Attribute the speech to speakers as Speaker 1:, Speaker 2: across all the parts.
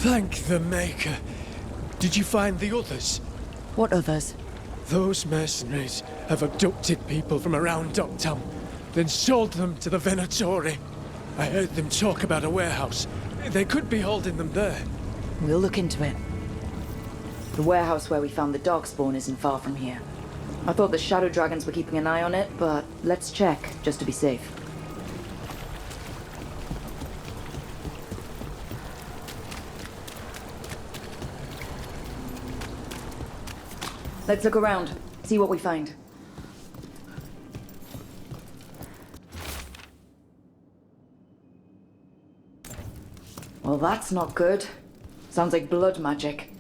Speaker 1: Thank the Maker. Did you find the others?
Speaker 2: What others?
Speaker 1: Those mercenaries have abducted people from around Docktown, then sold them to the Venatori. I heard them talk about a warehouse. They could be holding them there.
Speaker 2: We'll look into it. The warehouse where we found the Darkspawn isn't far from here. I thought the Shadow Dragons were keeping an eye on it, but let's check, just to be safe. Let's look around, see what we find. Well, that's not good. Sounds like blood magic.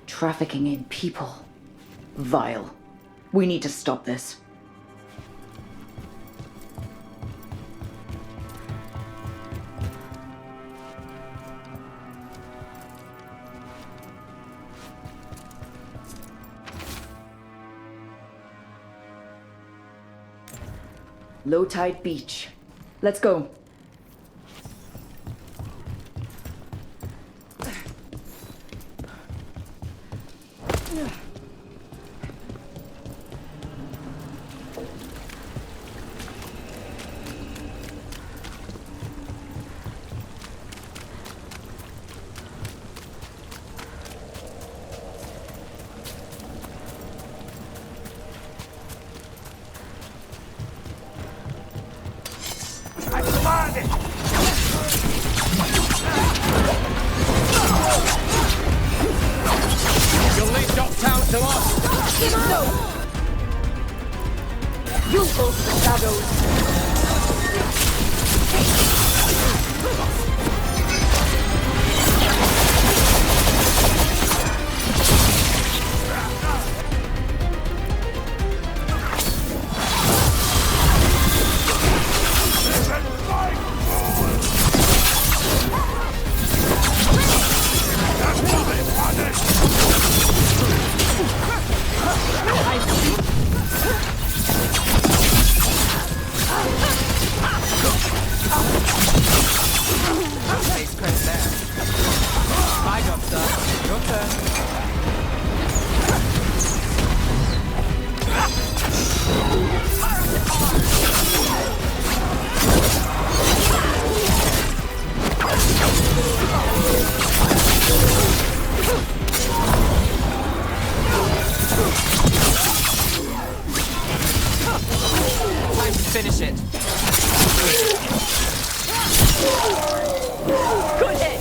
Speaker 2: Trafficking in people. Vile. We need to stop this. Low tide beach. Let's go.
Speaker 1: You'll lead Docktown to us!
Speaker 2: No! You go to the shadows!
Speaker 3: Finish it.
Speaker 2: Good hit!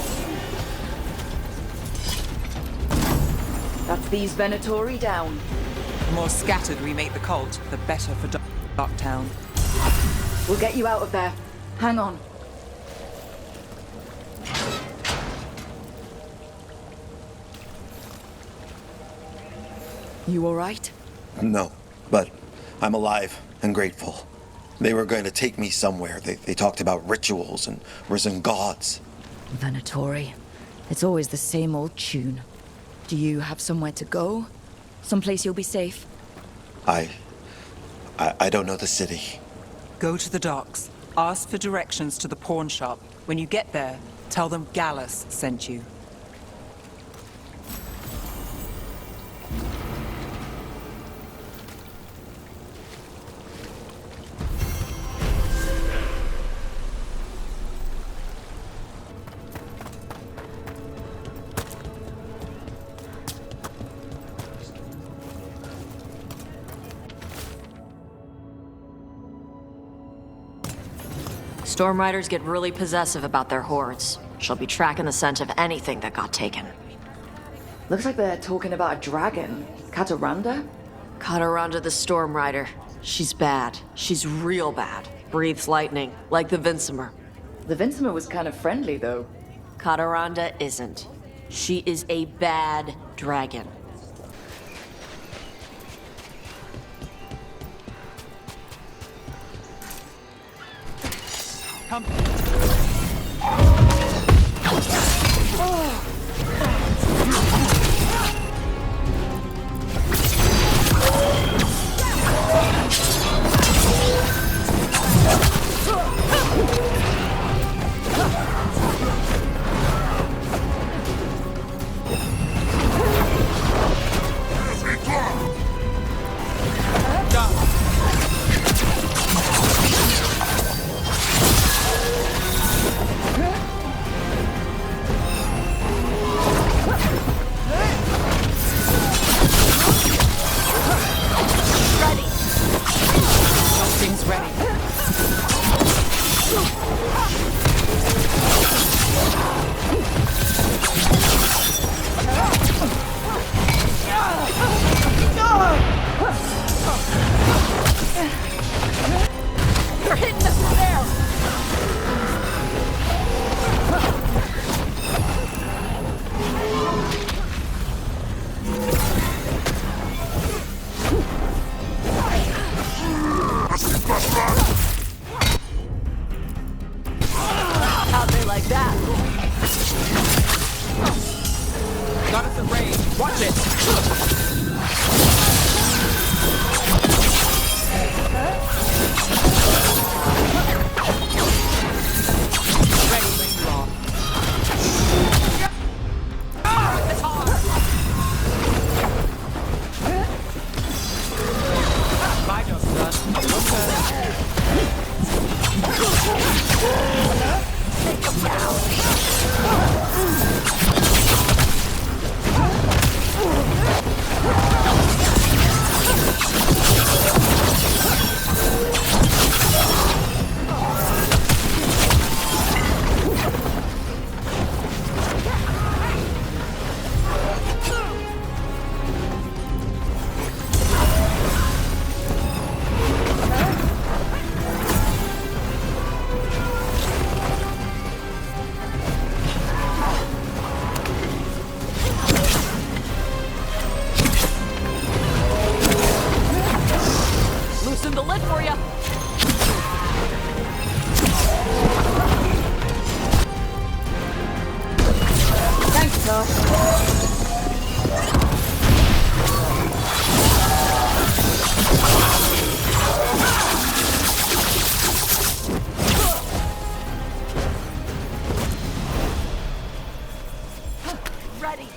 Speaker 2: That's these Venatori down.
Speaker 3: The more scattered we make the cult, the better for Darktown.
Speaker 2: We'll get you out of there. Hang on. You all right?
Speaker 4: No, but I'm alive and grateful. They were going to take me somewhere. They talked about rituals and risen gods.
Speaker 2: Venatori. It's always the same old tune. Do you have somewhere to go? Someplace you'll be safe?
Speaker 4: I don't know the city.
Speaker 3: Go to the docks. Ask for directions to the pawn shop. When you get there, tell them Giest sent you.
Speaker 5: Storm Riders get really possessive about their hordes. She'll be tracking the scent of anything that got taken.
Speaker 2: Looks like they're talking about a dragon. Cataranda?
Speaker 5: Cataranda the Storm Rider. She's bad. She's real bad. Breathes lightning, like the Vincimer.
Speaker 2: The Vincimer was kind of friendly, though.
Speaker 5: Cataranda isn't. She is a bad dragon.
Speaker 3: Come.
Speaker 5: How'd they like that?
Speaker 3: Got us at range. Watch it. Ready when you are. It's hard. My job, son. Your turn.
Speaker 5: Loosen the lid for you.
Speaker 2: Thanks, Tosh.
Speaker 5: Ready.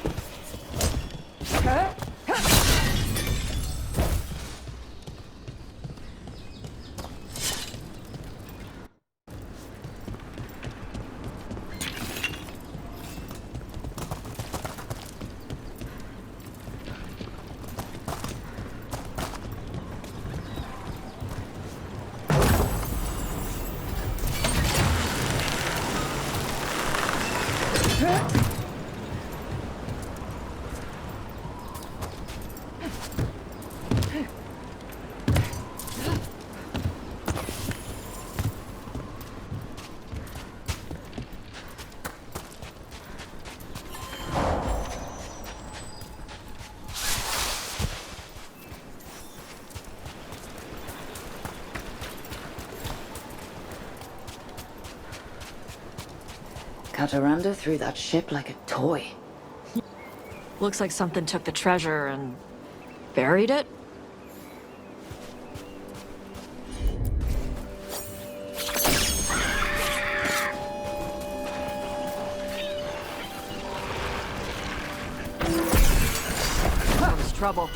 Speaker 2: Cataranda threw that ship like a toy.
Speaker 5: Looks like something took the treasure and buried it. Comes trouble.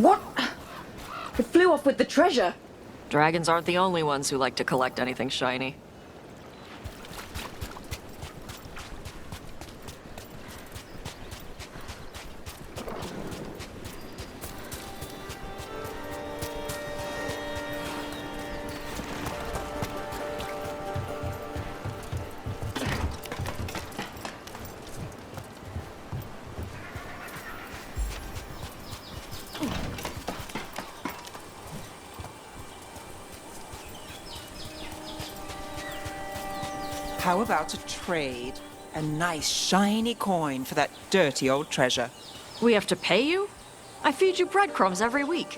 Speaker 2: What? It flew off with the treasure.
Speaker 5: Dragons aren't the only ones who like to collect anything shiny.
Speaker 3: How about a trade? A nice shiny coin for that dirty old treasure.
Speaker 5: We have to pay you? I feed you breadcrumbs every week.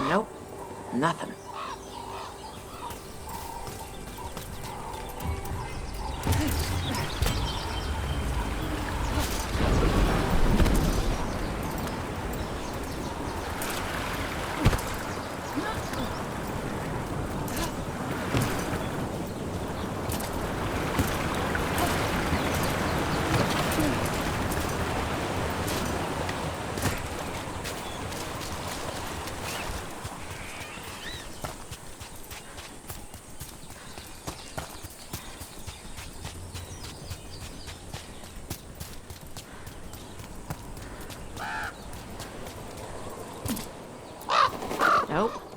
Speaker 5: Nope. Nothing. Nope.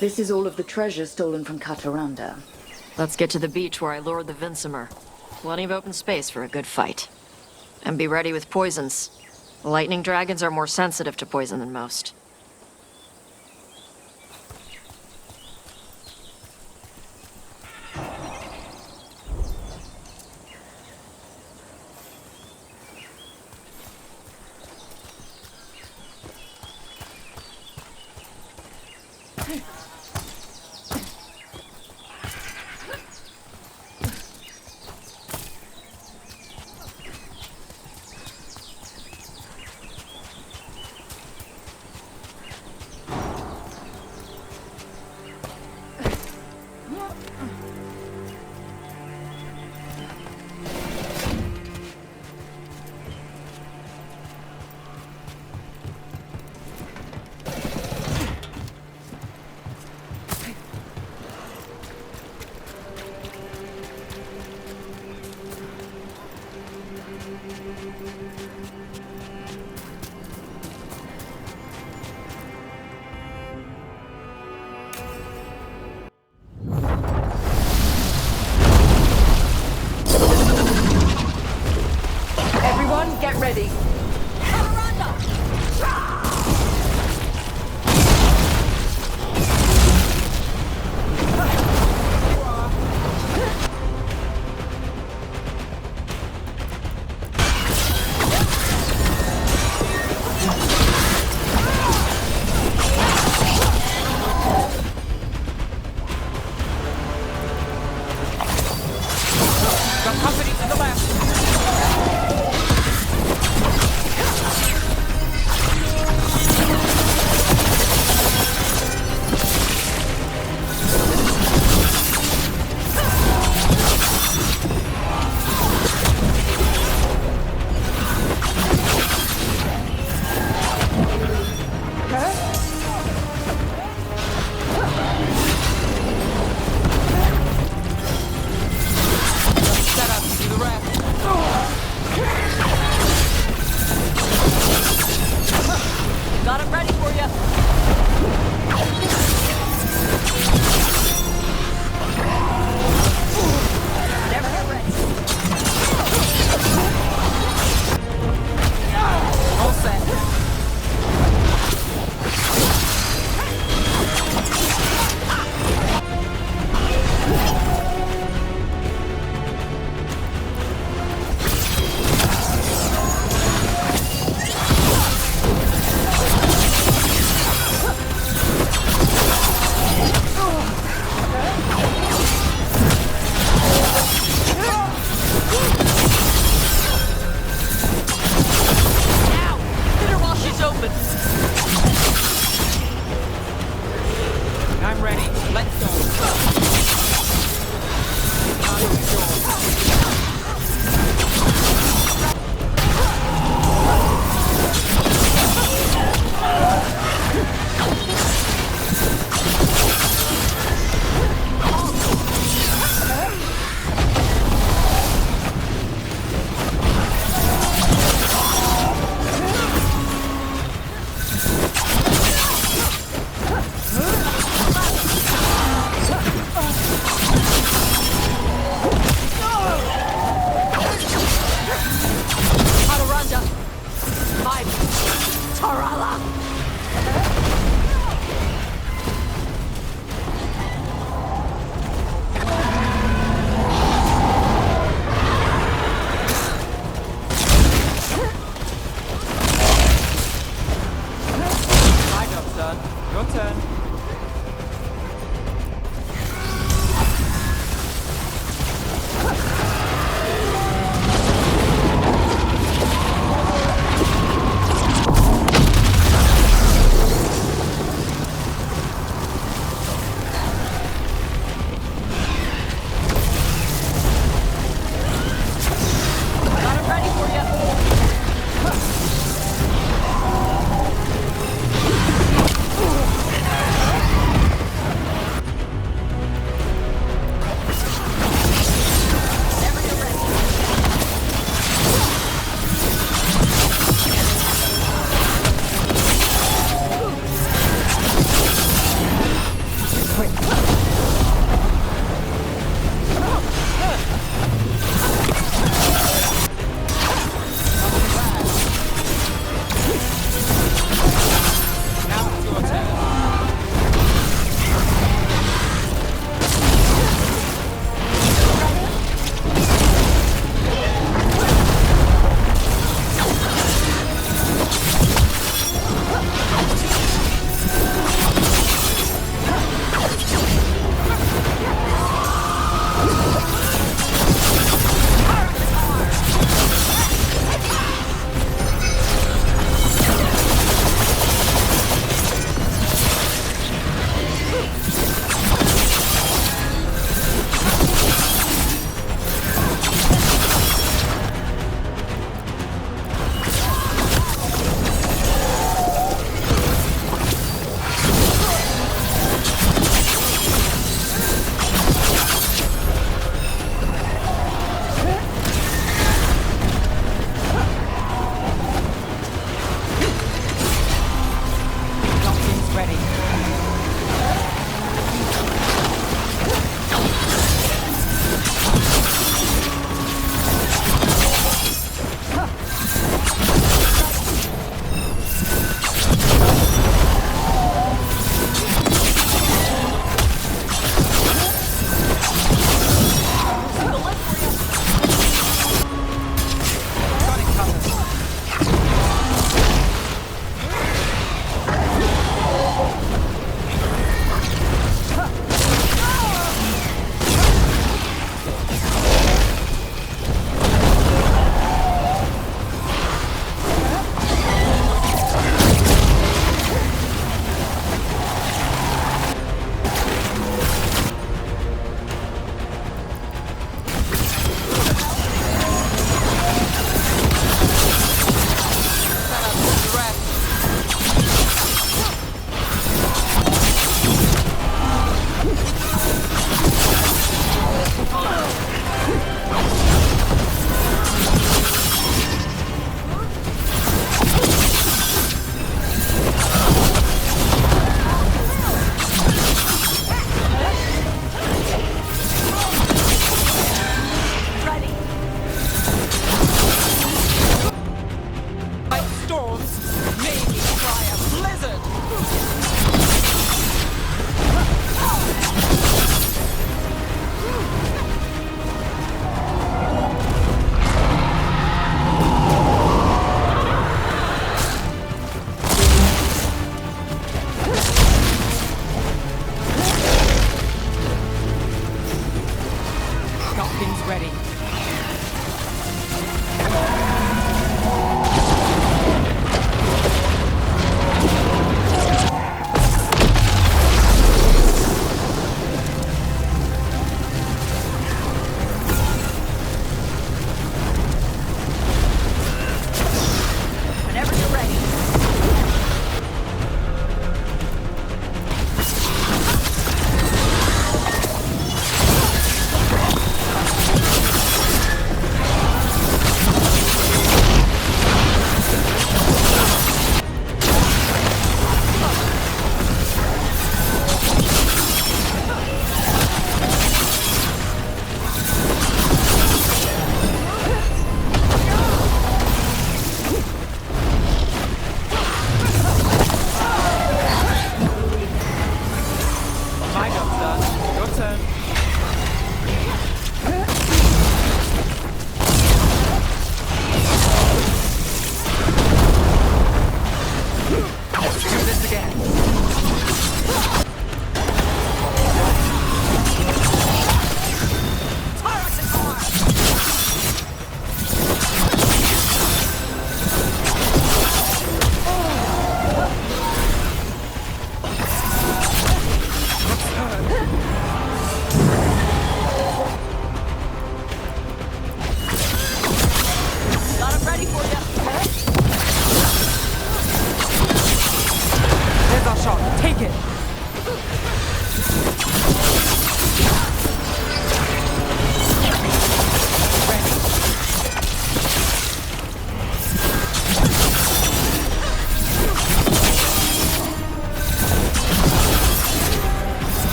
Speaker 2: This is all of the treasure stolen from Kataranda.
Speaker 5: Let's get to the beach where I lured the Vinsimer. Plenty of open space for a good fight. And be ready with poisons. Lightning dragons are more sensitive to poison than most.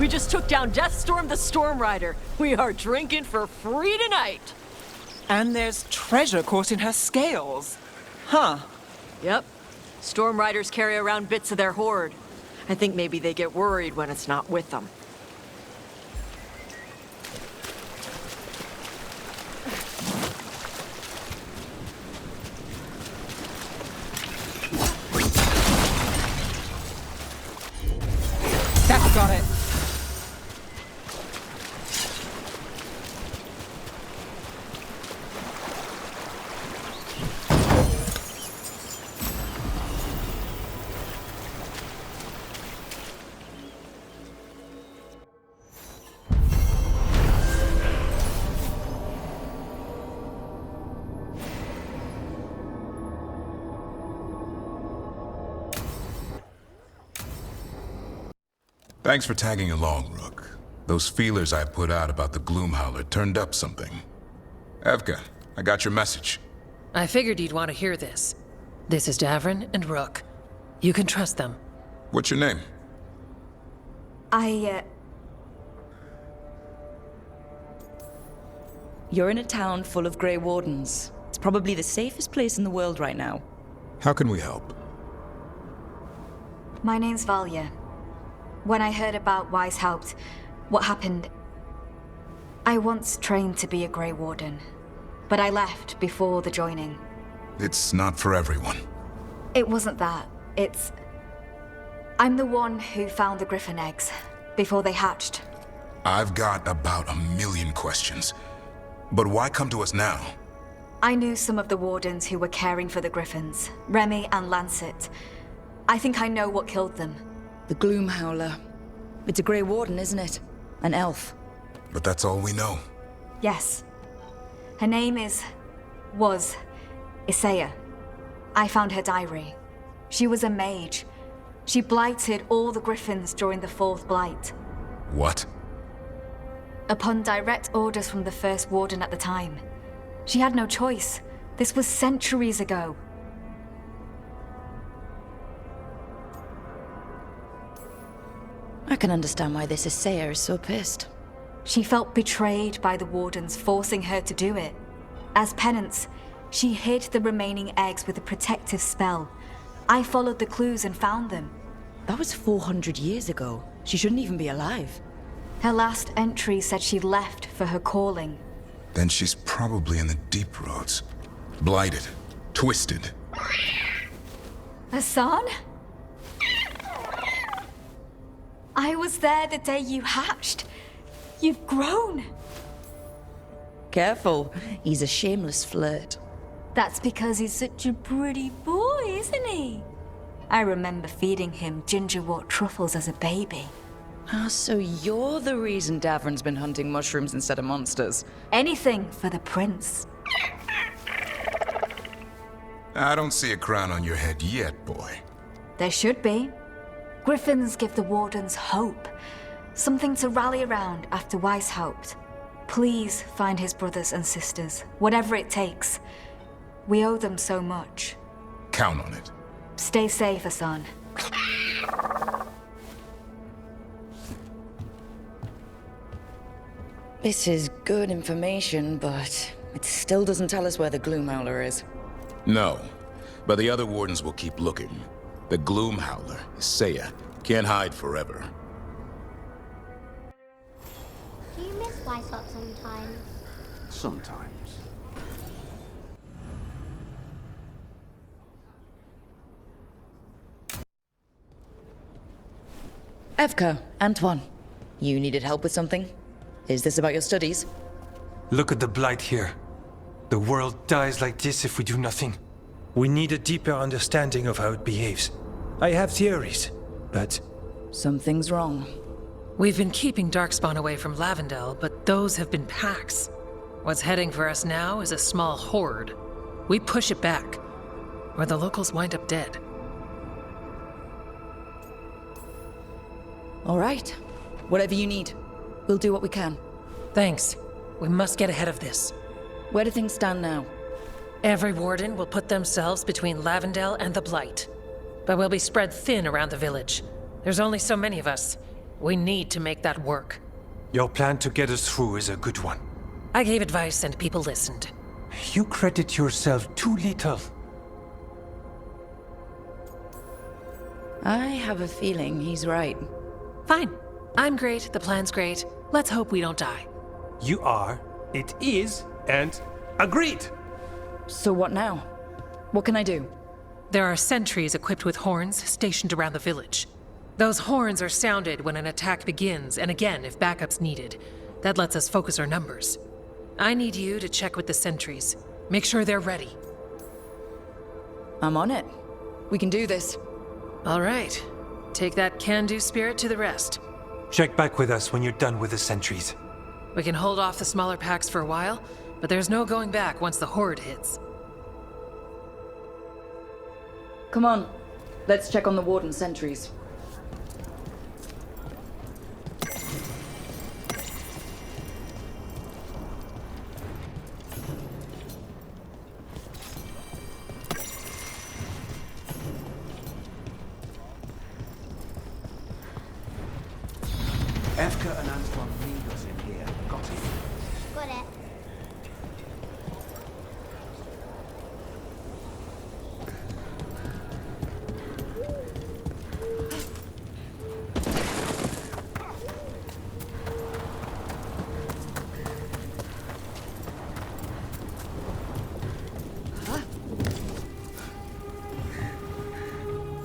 Speaker 5: We just took down Deathstorm the Storm Rider. We are drinking for free tonight.
Speaker 3: And there's treasure caught in her scales. Huh.
Speaker 5: Yep. Storm Riders carry around bits of their hoard. I think maybe they get worried when it's not with them.
Speaker 3: That's got it.
Speaker 6: Thanks for tagging along, Rook. Those feelers I put out about the Gloomhowler turned up something. Evka, I got your message.
Speaker 7: I figured you'd want to hear this. This is Davrin and Rook. You can trust them.
Speaker 6: What's your name?
Speaker 2: You're in a town full of Grey Wardens. It's probably the safest place in the world right now.
Speaker 6: How can we help?
Speaker 8: My name's Valya. When I heard about Weishaupt, what happened, I once trained to be a Grey Warden, but I left before the joining.
Speaker 6: It's not for everyone.
Speaker 8: It wasn't that. I'm the one who found the Griffin eggs before they hatched.
Speaker 6: I've got about 1,000,000 questions. But why come to us now?
Speaker 8: I knew some of the Wardens who were caring for the Griffins, Remy and Lancet. I think I know what killed them.
Speaker 2: The Gloomhowler. It's a Grey Warden, isn't it? An elf.
Speaker 6: But that's all we know.
Speaker 8: Yes. Her name was Isaiah. I found her diary. She was a mage. She blighted all the Griffins during the Fourth Blight.
Speaker 6: What?
Speaker 8: Upon direct orders from the First Warden at the time. She had no choice. This was centuries ago.
Speaker 2: I can understand why this Isaiah is so pissed.
Speaker 8: She felt betrayed by the Wardens forcing her to do it. As penance, she hid the remaining eggs with a protective spell. I followed the clues and found them.
Speaker 2: That was 400 years ago. She shouldn't even be alive.
Speaker 8: Her last entry said she left for her calling.
Speaker 6: Then she's probably in the deep roads. Blighted. Twisted.
Speaker 8: Hassan? I was there the day you hatched. You've grown.
Speaker 2: Careful. He's a shameless flirt.
Speaker 8: That's because he's such a pretty boy, isn't he? I remember feeding him gingerwort truffles as a baby.
Speaker 2: Ah, so you're the reason Davrin's been hunting mushrooms instead of monsters.
Speaker 8: Anything for the prince.
Speaker 6: I don't see a crown on your head yet, boy.
Speaker 8: There should be. Griffins give the Wardens hope. Something to rally around after Weishaupt. Please find his brothers and sisters, whatever it takes. We owe them so much.
Speaker 6: Count on it.
Speaker 8: Stay safe, Hassan.
Speaker 2: This is good information, but it still doesn't tell us where the Gloomhowler is.
Speaker 6: No, but the other wardens will keep looking. The Gloomhowler, Isaiah, can't hide forever.
Speaker 9: Do you miss Weishaupt sometimes?
Speaker 10: Sometimes.
Speaker 2: Evka, Antoine, you needed help with something? Is this about your studies?
Speaker 11: Look at the blight here. The world dies like this if we do nothing. We need a deeper understanding of how it behaves. I have theories, but...
Speaker 2: Something's wrong.
Speaker 7: We've been keeping Darkspawn away from Lavendel, but those have been packs. What's heading for us now is a small horde. We push it back, or the locals wind up dead.
Speaker 2: All right. Whatever you need. We'll do what we can.
Speaker 7: Thanks. We must get ahead of this.
Speaker 2: Where do things stand now?
Speaker 7: Every warden will put themselves between Lavendel and the Blight. But we'll be spread thin around the village. There's only so many of us. We need to make that work.
Speaker 11: Your plan to get us through is a good one.
Speaker 7: I gave advice and people listened.
Speaker 11: You credit yourself too little.
Speaker 2: I have a feeling he's right.
Speaker 7: Fine. I'm great, the plan's great. Let's hope we don't die.
Speaker 11: You are, it is, and agreed!
Speaker 2: So what now? What can I do?
Speaker 7: There are sentries equipped with horns stationed around the village. Those horns are sounded when an attack begins, and again if backup's needed. That lets us focus our numbers. I need you to check with the sentries. Make sure they're ready.
Speaker 2: I'm on it. We can do this.
Speaker 7: All right. Take that can-do spirit to the rest.
Speaker 11: Check back with us when you're done with the sentries.
Speaker 7: We can hold off the smaller packs for a while, but there's no going back once the horde hits.
Speaker 2: Come on. Let's check on the warden sentries.
Speaker 10: Evka and Antoine need us in here. Got it?
Speaker 9: Got it.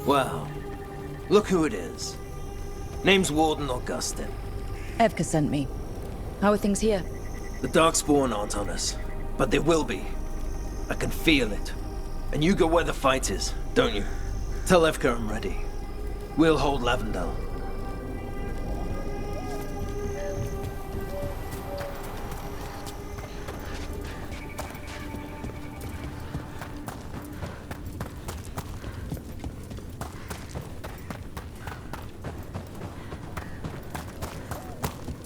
Speaker 12: Wow. Look who it is. Name's Warden Augustin.
Speaker 2: Evka sent me. How are things here?
Speaker 12: The Darkspawn aren't on us, but they will be. I can feel it. And you go where the fight is, don't you? Tell Evka I'm ready. We'll hold Lavendel.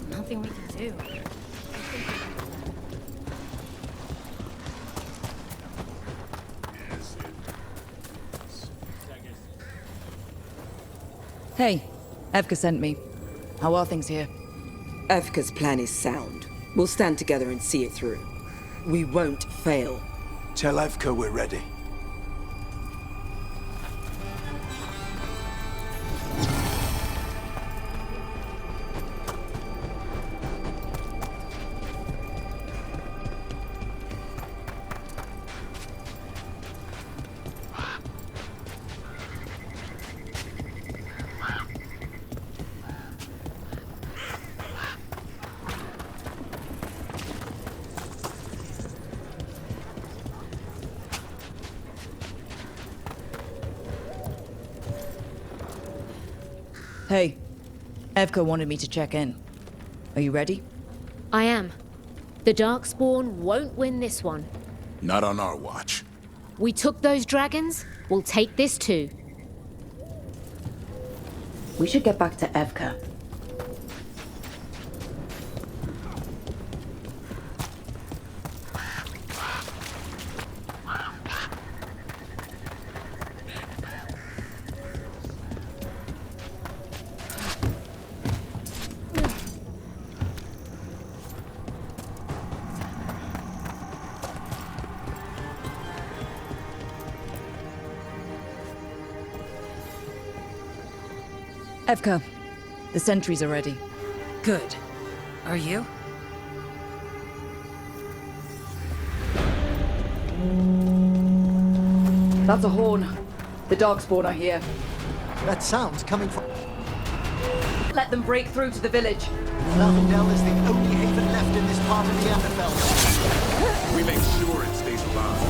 Speaker 9: Nothing we can do.
Speaker 2: Hey, Evka sent me. How are things here?
Speaker 13: Evka's plan is sound. We'll stand together and see it through. We won't fail.
Speaker 10: Tell Evka we're ready.
Speaker 2: Hey, Evka wanted me to check in. Are you ready?
Speaker 14: I am. The Darkspawn won't win this one.
Speaker 6: Not on our watch.
Speaker 14: We took those dragons, we'll take this too.
Speaker 2: We should get back to Evka. Evka, the sentries are ready.
Speaker 7: Good. Are you?
Speaker 2: That's a horn. The Darkspawn are here.
Speaker 15: That sound's coming from...
Speaker 2: Let them break through to the village.
Speaker 15: Lavendel is the only haven left in this part of the Amberfell.
Speaker 6: We make sure it stays alive.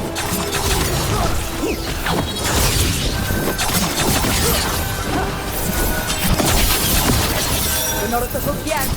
Speaker 2: We're not at the hook yet.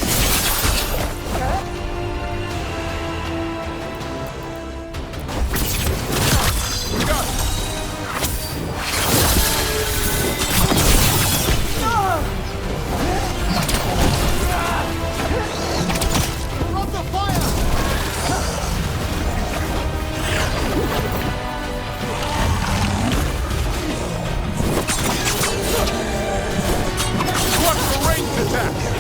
Speaker 6: Watch the range attack!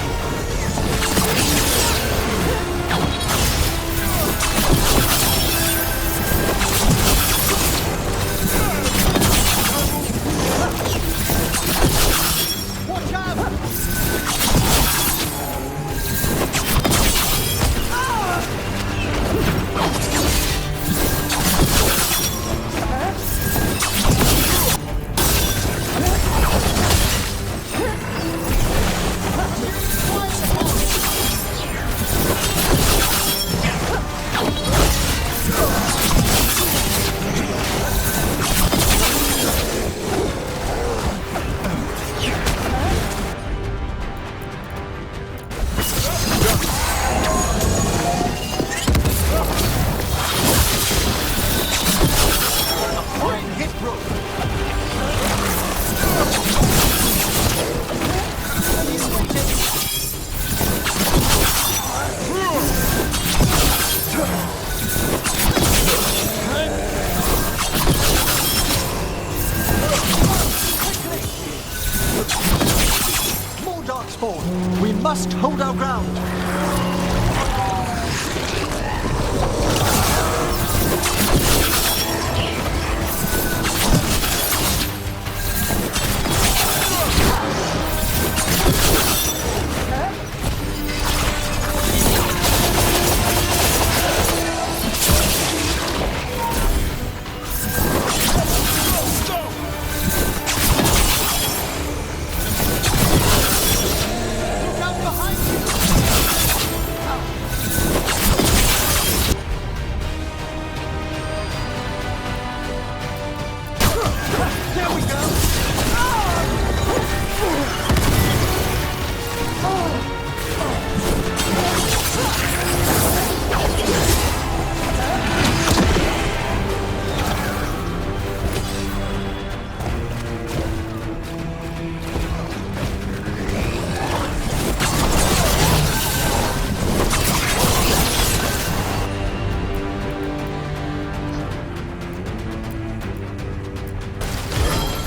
Speaker 15: Darkspawn. We must hold our ground.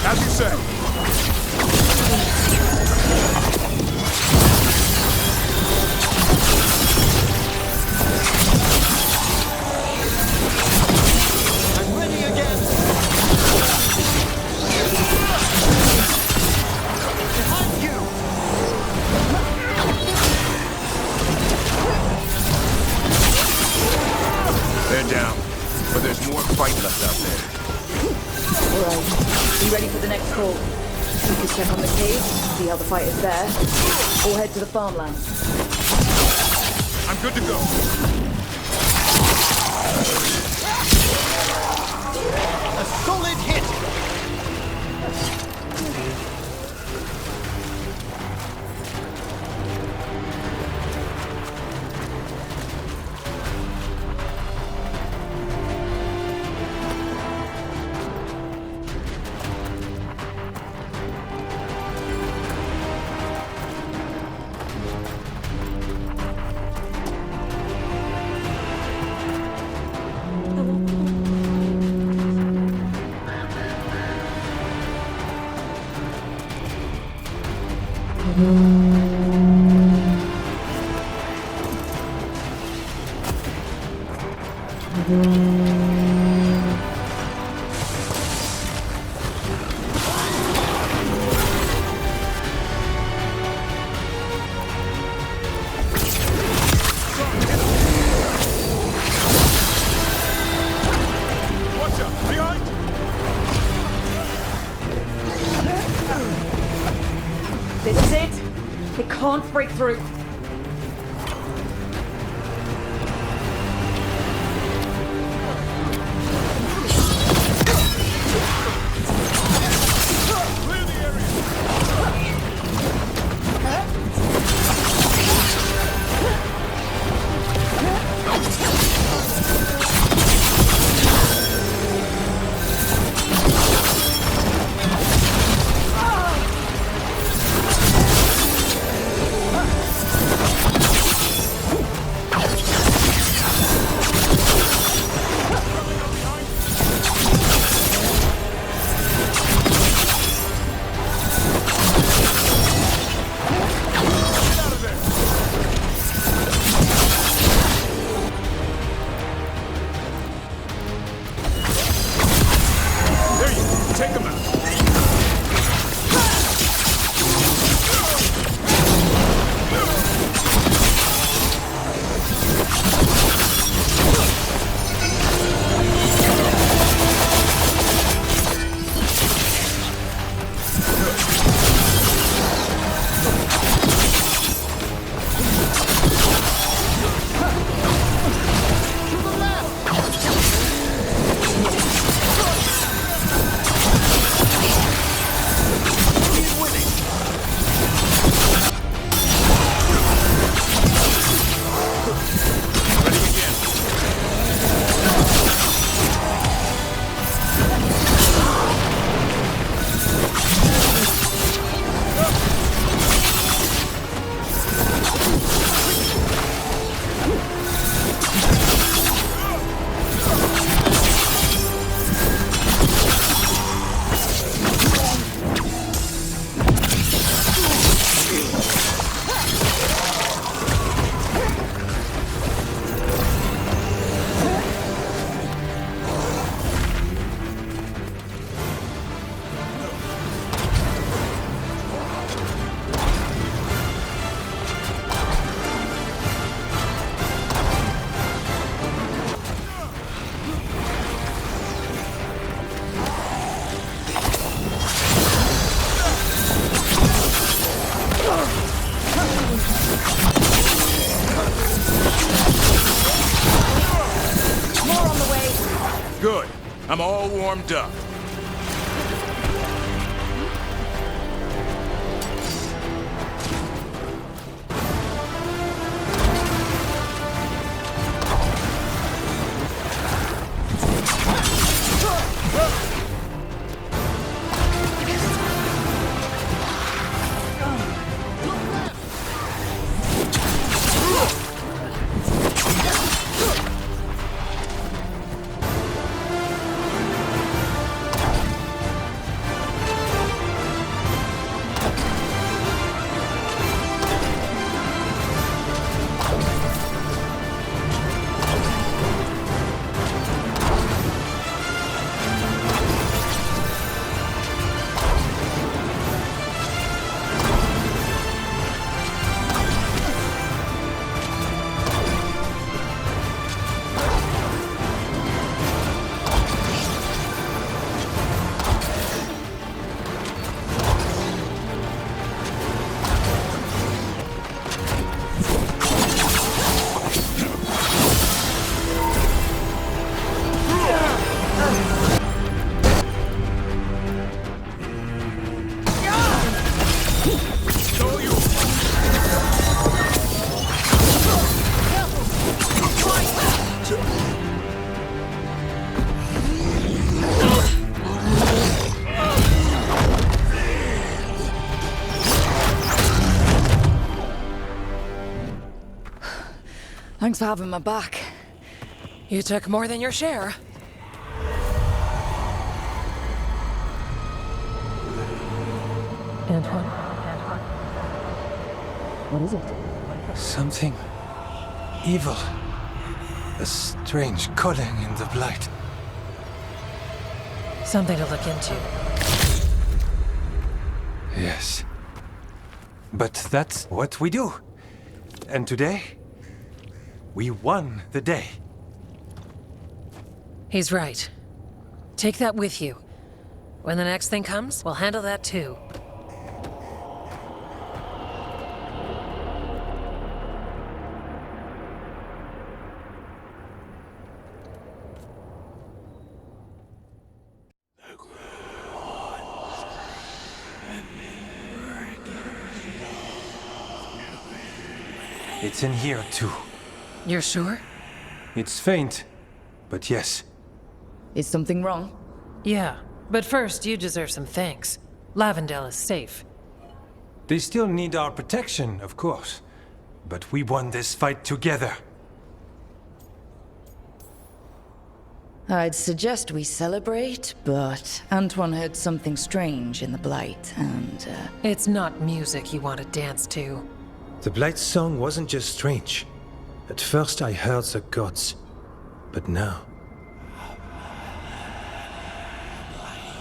Speaker 6: As you say.
Speaker 15: I'm ready again. Behind you.
Speaker 6: They're down, but there's more fight left out there.
Speaker 2: Alright, be ready for the next call. We can check on the cave, see how the fight is there, or head to the farmland.
Speaker 6: I'm good to go.
Speaker 15: A solid hit.
Speaker 2: This is it. It can't break through.
Speaker 6: I'm all warmed up.
Speaker 2: Thanks for having my back.
Speaker 7: You took more than your share.
Speaker 11: Antoine?
Speaker 2: What is it?
Speaker 11: Something evil. A strange calling in the blight.
Speaker 7: Something to look into.
Speaker 11: Yes. But that's what we do. And today, we won the day.
Speaker 7: He's right. Take that with you. When the next thing comes, we'll handle that too.
Speaker 11: It's in here too.
Speaker 7: You're sure?
Speaker 11: It's faint, but yes.
Speaker 2: Is something wrong?
Speaker 7: Yeah, but first you deserve some thanks. Lavendale is safe.
Speaker 11: They still need our protection, of course. But we won this fight together.
Speaker 2: I'd suggest we celebrate, but Antoine heard something strange in the Blight, and,
Speaker 7: It's not music you want to dance to.
Speaker 11: The Blight's song wasn't just strange. At first I heard the gods, but now...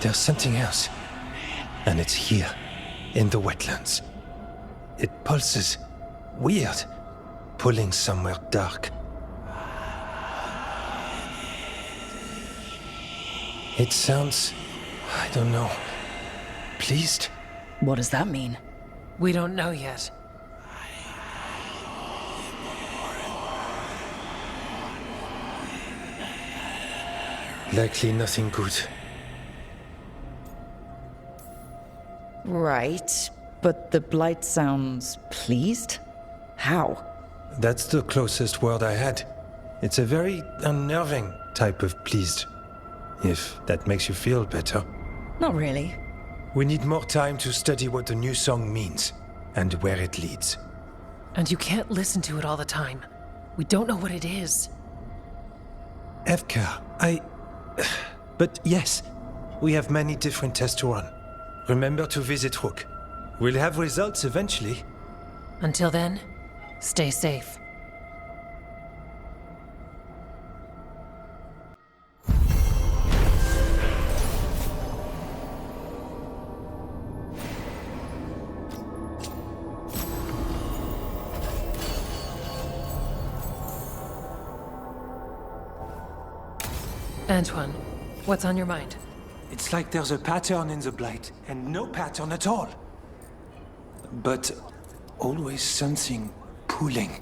Speaker 11: there's something else. And it's here, in the wetlands. It pulses. Weird. Pulling somewhere dark. It sounds... I don't know... pleased?
Speaker 2: what does that mean?
Speaker 7: We don't know yet.
Speaker 11: Likely nothing good.
Speaker 2: Right, but the Blight sounds pleased? How?
Speaker 11: That's the closest word I had. It's a very unnerving type of pleased. If that makes you feel better.
Speaker 2: Not really.
Speaker 11: We need more time to study what the new song means, and where it leads.
Speaker 7: And you can't listen to it all the time. We don't know what it is.
Speaker 11: Evka, But yes, we have many different tests to run. Remember to visit Rook. We'll have results eventually.
Speaker 7: Until then, stay safe. Antoine, what's on your mind?
Speaker 11: It's like there's a pattern in the Blight, and no pattern at all. But always something pulling.